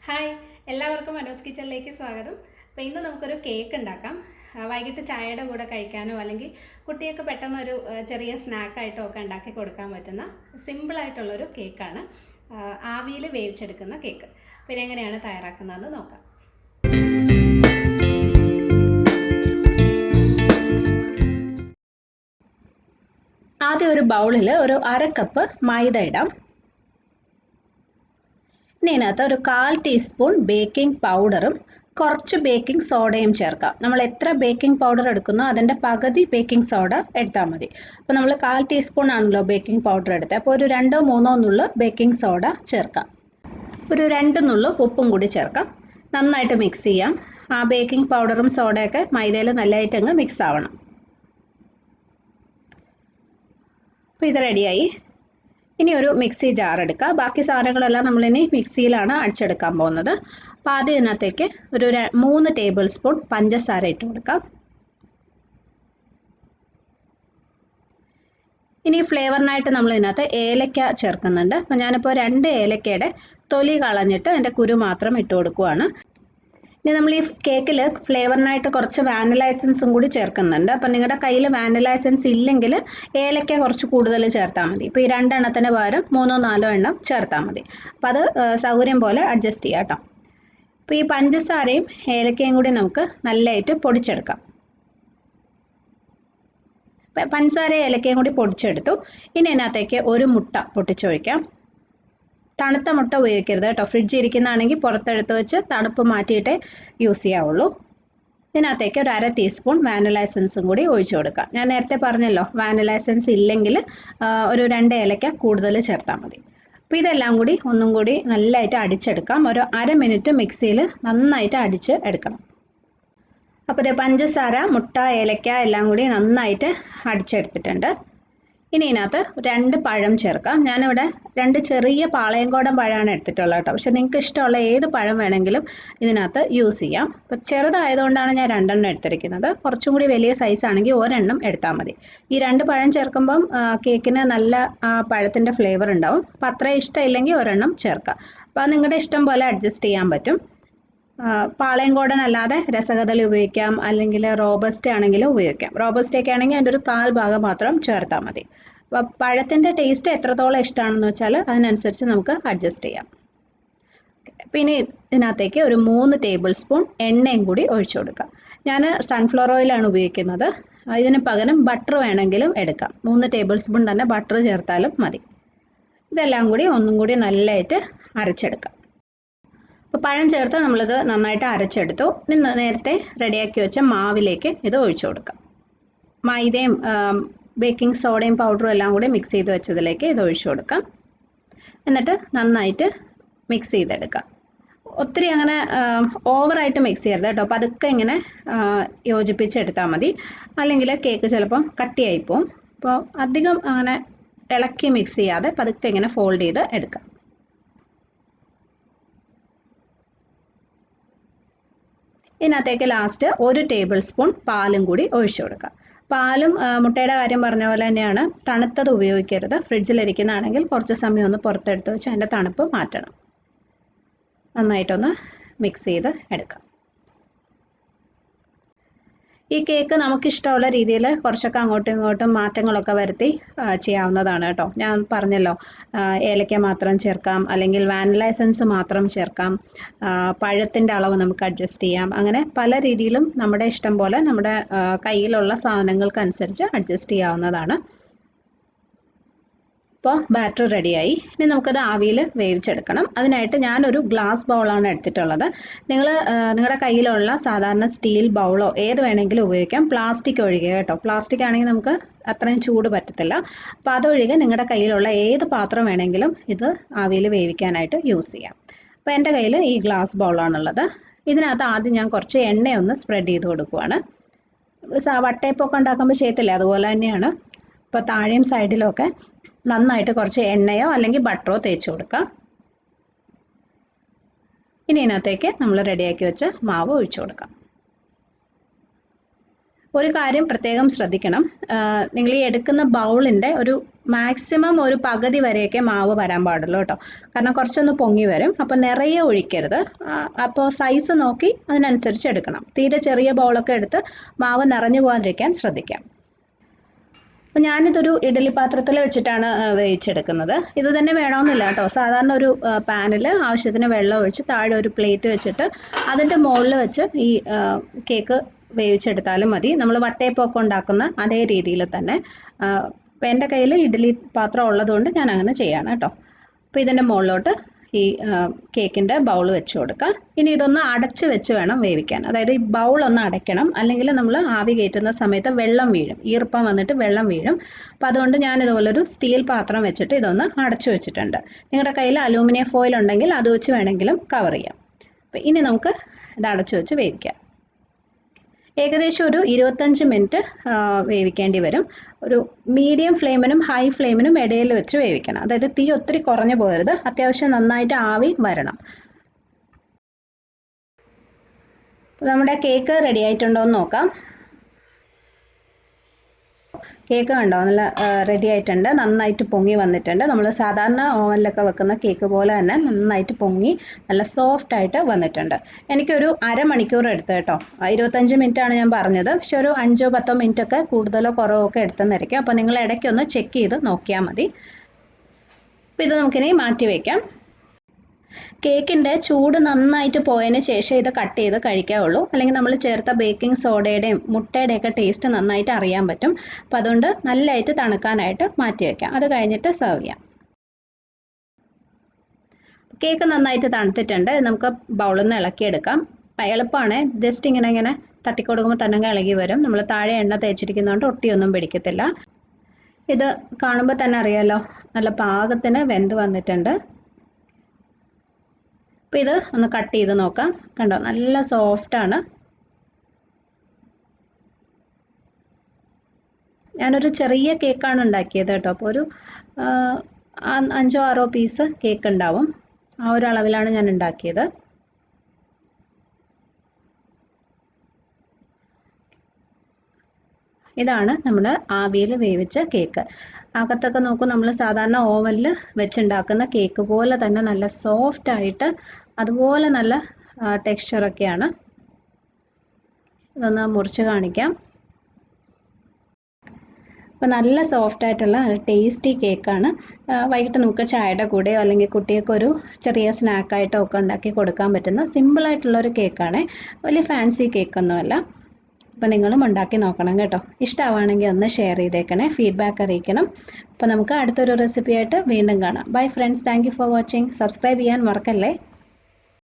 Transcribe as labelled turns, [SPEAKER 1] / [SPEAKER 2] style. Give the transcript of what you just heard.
[SPEAKER 1] Hi, എല്ലാവർക്കും മനോസ് കിച്ചണിലേക്ക് സ്വാഗതം. അപ്പോൾ ഇന്ന് നമുക്കൊരു കേക്ക് ഉണ്ടാക്കാം. വൈകിട്ട് ചായയുടെ കൂടെ കഴിക്കാനോ അല്ലെങ്കിൽ കുട്ടിയൊക്കെ പെട്ടെന്നൊരു ചെറിയ സ്നാക്കായിട്ടോ ഒക്കെ ഉണ്ടാക്കി കൊടുക്കാൻ പറ്റുന്ന സിമ്പിളായിട്ടുള്ളൊരു കേക്കാണ്. ആവിയിൽ വേവിച്ചെടുക്കുന്ന കേക്ക്. അപ്പോൾ ഇതെങ്ങനെയാണ് തയ്യാറാക്കുന്നതെന്ന് നോക്കാം. ആദ്യം ഒരു ബൗളിൽ ഒരു 1/2 കപ്പ് മൈദ ഇടാം. ഇനി ഇതിനകത്ത് ഒരു 1/4 ടീസ്പൂൺ ബേക്കിംഗ് പൗഡറും കുറച്ച് ബേക്കിംഗ് സോഡയും ചേർക്കാം. നമ്മൾ എത്ര ബേക്കിംഗ് പൗഡർ എടുക്കുന്നോ അതിൻ്റെ പകുതി ബേക്കിംഗ് സോഡ എടുത്താൽ മതി. അപ്പോൾ നമ്മൾ 1/4 ടീസ്പൂൺ ആണല്ലോ ബേക്കിംഗ് പൗഡർ എടുത്തത്, അപ്പോൾ ഒരു 2-3 നുള്ളു ബേക്കിംഗ് സോഡ ചേർക്കാം. ഒരു 2 നുള്ളു ഉപ്പും കൂടി ചേർക്കാം. നന്നായിട്ട് മിക്സ് ചെയ്യാം. ആ ബേക്കിംഗ് പൗഡറും സോഡയൊക്കെ മൈദയിൽ നല്ലതായിട്ട് അങ്ങ് മിക്സ് ആവണം. അപ്പോൾ ഇത് റെഡിയായി. ഇനി ഒരു മിക്സി ജാർ എടുക്കുക. ബാക്കി സാധനങ്ങളെല്ലാം നമ്മളിനി മിക്സിയിലാണ് അടിച്ചെടുക്കാൻ പോകുന്നത്. അപ്പോൾ ആദ്യം ഇതിനകത്തേക്ക് ഒരു 3 ടേബിൾ സ്പൂൺ പഞ്ചസാര ഇട്ട് കൊടുക്കാം. ഇനി ഫ്ലേവറിനായിട്ട് നമ്മൾ ഇതിനകത്ത് ഏലക്ക ചേർക്കുന്നുണ്ട്. അപ്പോൾ ഞാനിപ്പോൾ 2 ഏലക്കയുടെ തൊലി കളഞ്ഞിട്ട് അതിൻ്റെ കുരു മാത്രം ഇട്ട് കൊടുക്കുവാണ്. ഇനി നമ്മൾ ഈ കേക്കിൽ ഫ്ലേവറിനായിട്ട് കുറച്ച് വാനില എസൻസും കൂടി ചേർക്കുന്നുണ്ട്. അപ്പം നിങ്ങളുടെ കയ്യിൽ വാനില എസൻസ് ഇല്ലെങ്കിൽ ഏലക്ക കുറച്ച് കൂടുതൽ ചേർത്താൽ മതി. ഇപ്പോൾ ഈ 2 എണ്ണത്തിന് പകരം 3-4 എണ്ണം ചേർത്താൽ മതി. അപ്പോൾ അത് സൗകര്യം പോലെ അഡ്ജസ്റ്റ് ചെയ്യാം കേട്ടോ. അപ്പോൾ ഈ പഞ്ചസാരയും ഏലക്കയും കൂടി നമുക്ക് നല്ലതായിട്ട് പൊടിച്ചെടുക്കാം. പഞ്ചസാര ഏലക്കയും കൂടി പൊടിച്ചെടുത്തു. ഇനി ഇതിനകത്തേക്ക് ഒരു മുട്ട പൊട്ടിച്ചൊഴിക്കാം. തണുത്ത മുട്ട ഉപയോഗിക്കരുത് കേട്ടോ. ഫ്രിഡ്ജിൽ ഇരിക്കുന്നതാണെങ്കിൽ പുറത്തെടുത്ത് വെച്ച് തണുപ്പ് മാറ്റിയിട്ടേ യൂസ് ചെയ്യാവുള്ളൂ. ഇതിനകത്തേക്ക് ഒരു 1/2 ടീസ്പൂൺ വാനില എസൻസും കൂടി ഒഴിച്ചു കൊടുക്കുക. ഞാൻ നേരത്തെ പറഞ്ഞല്ലോ, വാനില എസൻസ് ഇല്ലെങ്കിൽ ഒരു 2 ഏലക്ക കൂടുതൽ ചേർത്താൽ മതി. അപ്പോൾ ഇതെല്ലാം കൂടി ഒന്നും കൂടി നല്ലതായിട്ട് അടിച്ചെടുക്കാം. ഒരു 1/2 മിനിറ്റ് മിക്സിയിൽ നന്നായിട്ട് അടിച്ച് എടുക്കണം. അപ്പോൾ ഇത് പഞ്ചസാര, മുട്ട, ഏലക്ക എല്ലാം കൂടി നന്നായിട്ട് അടിച്ചെടുത്തിട്ടുണ്ട്. ഇനി ഇതിനകത്ത് 2 പഴം ചേർക്കാം. ഞാനിവിടെ 2 ചെറിയ പാളയംകോടൻ പഴമാണ് എടുത്തിട്ടുള്ളത് കേട്ടോ. പക്ഷെ നിങ്ങൾക്ക് ഇഷ്ടമുള്ള ഏത് പഴം വേണമെങ്കിലും ഇതിനകത്ത് യൂസ് ചെയ്യാം. അപ്പോൾ ചെറുതായതുകൊണ്ടാണ് ഞാൻ 2 എണ്ണം എടുത്തിരിക്കുന്നത്. കുറച്ചും കൂടി വലിയ സൈസ് ആണെങ്കിൽ 1 എണ്ണം എടുത്താൽ മതി. ഈ 2 പഴം ചേർക്കുമ്പം കേക്കിന് നല്ല പഴത്തിൻ്റെ ഫ്ലേവർ ഉണ്ടാവും. അപ്പോൾ അത്രയും ഇഷ്ടമില്ലെങ്കിൽ 1 എണ്ണം ചേർക്കാം. അപ്പോൾ അത് നിങ്ങളുടെ ഇഷ്ടം പോലെ അഡ്ജസ്റ്റ് ചെയ്യാൻ പറ്റും. പാളയംകോടൻ അല്ലാതെ രസകദളി ഉപയോഗിക്കാം, അല്ലെങ്കിൽ റോബസ്റ്റ ആണെങ്കിലും ഉപയോഗിക്കാം. റോബസ്റ്റയൊക്കെ ആണെങ്കിൽ അതിൻ്റെ ഒരു 1/4 ഭാഗം മാത്രം ചേർത്താൽ മതി. അപ്പോൾ പഴത്തിൻ്റെ ടേസ്റ്റ് എത്രത്തോളം ഇഷ്ടമാണെന്ന് വെച്ചാൽ അതിനനുസരിച്ച് നമുക്ക് അഡ്ജസ്റ്റ് ചെയ്യാം. പിന്നെ ഇതിനകത്തേക്ക് ഒരു 3 ടേബിൾ സ്പൂൺ എണ്ണയും കൂടി ഒഴിച്ചു കൊടുക്കാം. ഞാൻ സൺഫ്ലവർ ഓയിലാണ് ഉപയോഗിക്കുന്നത്. ഇതിന് പകരം ബട്ടർ വേണമെങ്കിലും എടുക്കാം. 3 ടേബിൾ സ്പൂൺ തന്നെ ബട്ടർ ചേർത്താലും മതി. ഇതെല്ലാം കൂടി ഒന്നും കൂടി നല്ലതായിട്ട് അരച്ചെടുക്കാം. അപ്പോൾ പഴം ചേർത്ത് നമ്മളിത് നന്നായിട്ട് അരച്ചെടുത്തു. ഇനി നേരത്തെ റെഡിയാക്കി വെച്ച മാവിലേക്ക് ഇത് ഒഴിച്ചു കൊടുക്കാം. മൈദയും ബേക്കിംഗ് സോഡയും പൗഡറും എല്ലാം കൂടി മിക്സ് ചെയ്ത് വെച്ചതിലേക്ക് ഇത് ഒഴിച്ചു കൊടുക്കാം. എന്നിട്ട് നന്നായിട്ട് മിക്സ് ചെയ്തെടുക്കാം. ഒത്തിരി അങ്ങനെ ഓവറായിട്ട് മിക്സ് ചെയ്യരുത് കേട്ടോ. അപ്പോൾ അതൊക്കെ ഇങ്ങനെ യോജിപ്പിച്ചെടുത്താൽ മതി. അല്ലെങ്കിൽ കേക്ക് ചിലപ്പം കട്ടിയായി പോവും. അപ്പോൾ അധികം അങ്ങനെ ഇളക്കി മിക്സ് ചെയ്യാതെ പതുക്കെ ഇങ്ങനെ ഫോൾഡ് ചെയ്ത് എടുക്കാം. ഇതിനകത്തേക്ക് ലാസ്റ്റ് 1 ടേബിൾ സ്പൂൺ പാലും കൂടി ഒഴിച്ചു കൊടുക്കുക. പാലും മുട്ടയുടെ കാര്യം പറഞ്ഞ പോലെ തന്നെയാണ്. തണുത്തത് ഉപയോഗിക്കരുത്. ഫ്രിഡ്ജിലിരിക്കുന്നതാണെങ്കിൽ കുറച്ച് സമയം ഒന്ന് പുറത്തെടുത്ത് വെച്ച് അതിൻ്റെ തണുപ്പ് മാറ്റണം. നന്നായിട്ടൊന്ന് മിക്സ് ചെയ്ത് എടുക്കാം. ഈ കേക്ക് നമുക്കിഷ്ടമുള്ള രീതിയിൽ കുറച്ചൊക്കെ അങ്ങോട്ടും ഇങ്ങോട്ടും മാറ്റങ്ങളൊക്കെ വരുത്തി ചെയ്യാവുന്നതാണ് കേട്ടോ. ഞാൻ പറഞ്ഞല്ലോ, ഏലക്ക മാത്രം ചേർക്കാം, അല്ലെങ്കിൽ വാനില എസൻസ് മാത്രം ചേർക്കാം, പഴത്തിൻ്റെ അളവ് നമുക്ക് അഡ്ജസ്റ്റ് ചെയ്യാം. അങ്ങനെ പല രീതിയിലും നമ്മുടെ ഇഷ്ടം പോലെ നമ്മുടെ കയ്യിലുള്ള സാധനങ്ങൾക്കനുസരിച്ച് അഡ്ജസ്റ്റ് ചെയ്യാവുന്നതാണ്. ഇപ്പോൾ ബാറ്റർ റെഡിയായി. ഇനി നമുക്കത് ആവിയിൽ വേവിച്ചെടുക്കണം. അതിനായിട്ട് ഞാനൊരു ഗ്ലാസ് ബൗളാണ് എടുത്തിട്ടുള്ളത്. നിങ്ങളുടെ കയ്യിലുള്ള സാധാരണ സ്റ്റീൽ ബൗളോ ഏത് വേണമെങ്കിലും ഉപയോഗിക്കാം. പ്ലാസ്റ്റിക് ഒഴികെ കേട്ടോ. പ്ലാസ്റ്റിക് ആണെങ്കിൽ നമുക്ക് അത്രയും ചൂട് പറ്റത്തില്ല. അപ്പോൾ അതൊഴികെ നിങ്ങളുടെ കയ്യിലുള്ള ഏത് പാത്രം വേണമെങ്കിലും ഇത് ആവിയിൽ വേവിക്കാനായിട്ട് യൂസ് ചെയ്യാം. അപ്പോൾ എൻ്റെ കയ്യിൽ ഈ ഗ്ലാസ് ബൗളാണുള്ളത്. ഇതിനകത്ത് ആദ്യം ഞാൻ കുറച്ച് എണ്ണയൊന്ന് സ്പ്രെഡ് ചെയ്ത് കൊടുക്കുവാണ്. വട്ടയപ്പൊക്കെ ഉണ്ടാക്കുമ്പോൾ ചെയ്യത്തില്ലേ, അതുപോലെ തന്നെയാണ്. ഇപ്പോൾ താഴെയും സൈഡിലൊക്കെ നന്നായിട്ട് കുറച്ച് എണ്ണയോ അല്ലെങ്കിൽ ബട്ടറോ തേച്ച് കൊടുക്കാം. ഇനി ഇതിനകത്തേക്ക് നമ്മൾ റെഡിയാക്കി വെച്ച മാവ് ഒഴിച്ചു കൊടുക്കാം. ഒരു കാര്യം പ്രത്യേകം ശ്രദ്ധിക്കണം, നിങ്ങൾ ഈ എടുക്കുന്ന ബൗളിൻ്റെ ഒരു മാക്സിമം ഒരു പകുതി വരെയൊക്കെ മാവ് വരാൻ പാടുള്ളൂ കേട്ടോ. കാരണം കുറച്ചൊന്ന് പൊങ്ങി വരും, അപ്പോൾ നിറയെ ഒഴിക്കരുത്. അപ്പോൾ സൈസ് നോക്കി അതിനനുസരിച്ച് എടുക്കണം. തീരെ ചെറിയ ബൗളൊക്കെ എടുത്ത് മാവ് നിറഞ്ഞു പോകാതിരിക്കാൻ ശ്രദ്ധിക്കാം. അപ്പോൾ ഞാനിതൊരു ഇഡ്ഡലി പാത്രത്തിൽ വെച്ചിട്ടാണ് വേവിച്ചെടുക്കുന്നത്. ഇത് തന്നെ വേണമെന്നില്ല കേട്ടോ. സാധാരണ ഒരു പാനിൽ ആവശ്യത്തിന് വെള്ളം ഒഴിച്ച് താഴെ ഒരു പ്ലേറ്റ് വെച്ചിട്ട് അതിൻ്റെ മുകളിൽ വെച്ച് ഈ കേക്ക് വേവിച്ചെടുത്താലും മതി. നമ്മൾ വട്ടയപ്പമൊക്കെ ഉണ്ടാക്കുന്ന അതേ രീതിയിൽ തന്നെ. അപ്പോൾ എൻ്റെ കയ്യിൽ ഇഡ്ഡലി പാത്രം ഉള്ളതുകൊണ്ട് ഞാൻ അങ്ങനെ ചെയ്യാണ് കേട്ടോ. അപ്പോൾ ഇതിൻ്റെ മുകളിലോട്ട് ഈ കേക്കിൻ്റെ ബൗൾ വെച്ച് കൊടുക്കുക. ഇനി ഇതൊന്ന് അടച്ച് വെച്ച് വേണം വേവിക്കാൻ. അതായത് ഈ ബൗൾ ഒന്ന് അടയ്ക്കണം, അല്ലെങ്കിൽ നമ്മൾ ആവി കയറ്റുന്ന സമയത്ത് വെള്ളം വീഴും, ഈർപ്പം വന്നിട്ട് വെള്ളം വീഴും. അപ്പോൾ അതുകൊണ്ട് ഞാൻ ഇതുപോലൊരു സ്റ്റീൽ പാത്രം വെച്ചിട്ട് ഇതൊന്ന് അടച്ചു വെച്ചിട്ടുണ്ട്. നിങ്ങളുടെ കയ്യിൽ അലൂമിനിയം ഫോയിൽ ഉണ്ടെങ്കിൽ അത് വെച്ച് വേണമെങ്കിലും കവർ ചെയ്യാം. അപ്പോൾ ഇനി നമുക്ക് ഇത് അടച്ചു വെച്ച് വേവിക്കാം. ഏകദേശം ഒരു 25 മിനിറ്റ് വേവിക്കേണ്ടി വരും. ഒരു മീഡിയം ഫ്ലെയിമിനും ഹൈ ഫ്ലെയിമിനും ഇടയിൽ വെച്ച് വേവിക്കണം. അതായത് തീ ഒത്തിരി കുറഞ്ഞു പോകരുത്, അത്യാവശ്യം നന്നായിട്ട് ആവി വരണം. നമ്മുടെ കേക്ക് റെഡി ആയിട്ടുണ്ടോ എന്ന് നോക്കാം. കേക്ക് കണ്ടോ, നല്ല റെഡി ആയിട്ടുണ്ട്, നന്നായിട്ട് പൊങ്ങി വന്നിട്ടുണ്ട്. നമ്മൾ സാധാരണ ഓവനിലൊക്കെ വെക്കുന്ന കേക്ക് പോലെ തന്നെ നന്നായിട്ട് പൊങ്ങി നല്ല സോഫ്റ്റ് ആയിട്ട് വന്നിട്ടുണ്ട്. എനിക്കൊരു അരമണിക്കൂർ എടുത്തു കേട്ടോ. 25 മിനിറ്റ് ആണ് ഞാൻ പറഞ്ഞത്, പക്ഷെ ഒരു 5-10 മിനിറ്റ് ഒക്കെ കൂടുതലോ കുറവോ ഒക്കെ എടുത്തെന്നിരിക്കും. അപ്പോൾ നിങ്ങൾ ഇടയ്ക്കൊന്ന് ചെക്ക് ചെയ്ത് നോക്കിയാൽ മതി. അപ്പോൾ ഇത് നമുക്കിനി മാറ്റി വയ്ക്കാം. കേക്കിൻ്റെ ചൂട് നന്നായിട്ട് പോയതിന് ശേഷം ഇത് കട്ട് ചെയ്ത് കഴിക്കാവുള്ളൂ, അല്ലെങ്കിൽ നമ്മൾ ചേർത്ത ബേക്കിംഗ് സോഡയുടെയും മുട്ടയുടെയൊക്കെ ടേസ്റ്റ് നന്നായിട്ട് അറിയാൻ പറ്റും. അപ്പോൾ അതുകൊണ്ട് നല്ലതായിട്ട് തണുക്കാനായിട്ട് മാറ്റി വയ്ക്കാം. അത് കഴിഞ്ഞിട്ട് സെർവ് ചെയ്യാം. കേക്ക് നന്നായിട്ട് തണുത്തിട്ടുണ്ട്. നമുക്ക് ബൗളിൽ നിന്ന് ഇളക്കിയെടുക്കാം. എളുപ്പമാണ്, ജസ്റ്റ് ഇങ്ങനെ തട്ടിക്കൊടുക്കുമ്പോൾ തന്നെ ഇളകി വരും. നമ്മൾ താഴെ എണ്ണ തേച്ചിരിക്കുന്നതുകൊണ്ട് ഒട്ടിയൊന്നും പിടിക്കത്തില്ല. ഇത് കാണുമ്പോൾ തന്നെ അറിയാമല്ലോ, നല്ല പാകത്തിന് വെന്ത് വന്നിട്ടുണ്ട്. അപ്പോൾ ഇത് ഒന്ന് കട്ട് ചെയ്ത് നോക്കാം. കണ്ടോ, നല്ല സോഫ്റ്റാണ്. ഞാനൊരു ചെറിയ കേക്കാണ് ഉണ്ടാക്കിയത് കേട്ടോ. അപ്പോൾ ഒരു 5-6 പീസ് കേക്ക് ഉണ്ടാവും. ആ ഒരു അളവിലാണ് ഞാൻ ഉണ്ടാക്കിയത്. ഇതാണ് നമ്മുടെ ആവിയിൽ വേവിച്ച കേക്ക്. അകത്തൊക്കെ നോക്കൂ, നമ്മൾ സാധാരണ ഓവനിൽ വെച്ചുണ്ടാക്കുന്ന കേക്ക് പോലെ തന്നെ നല്ല സോഫ്റ്റ് ആയിട്ട്, അതുപോലെ നല്ല ടെക്സ്ചറൊക്കെയാണ്. ഇതൊന്ന് മുറിച്ച് കാണിക്കാം. അപ്പോൾ നല്ല സോഫ്റ്റ് ആയിട്ടുള്ള നല്ല ടേസ്റ്റി കേക്കാണ്. വൈകിട്ട് നമുക്ക് ചായയുടെ കൂടെയോ അല്ലെങ്കിൽ കുട്ടികൾക്ക് ഒരു ചെറിയ സ്നാക്കായിട്ടോ ഒക്കെ ഉണ്ടാക്കി കൊടുക്കാൻ പറ്റുന്ന സിമ്പിളായിട്ടുള്ളൊരു കേക്കാണ്. വലിയ ഫാൻസി കേക്കൊന്നുമല്ല. അപ്പോൾ നിങ്ങളും ഉണ്ടാക്കി നോക്കണം കേട്ടോ. ഇഷ്ടമാവുകയാണെങ്കിൽ ഒന്ന് ഷെയർ ചെയ്തേക്കണേ, ഫീഡ്ബാക്ക് അറിയിക്കണം. അപ്പോൾ നമുക്ക് അടുത്തൊരു റെസിപ്പി ആയിട്ട് വീണ്ടും കാണാം. Bye friends, thank you for watching. Subscribe ചെയ്യാൻ മറക്കല്ലേ.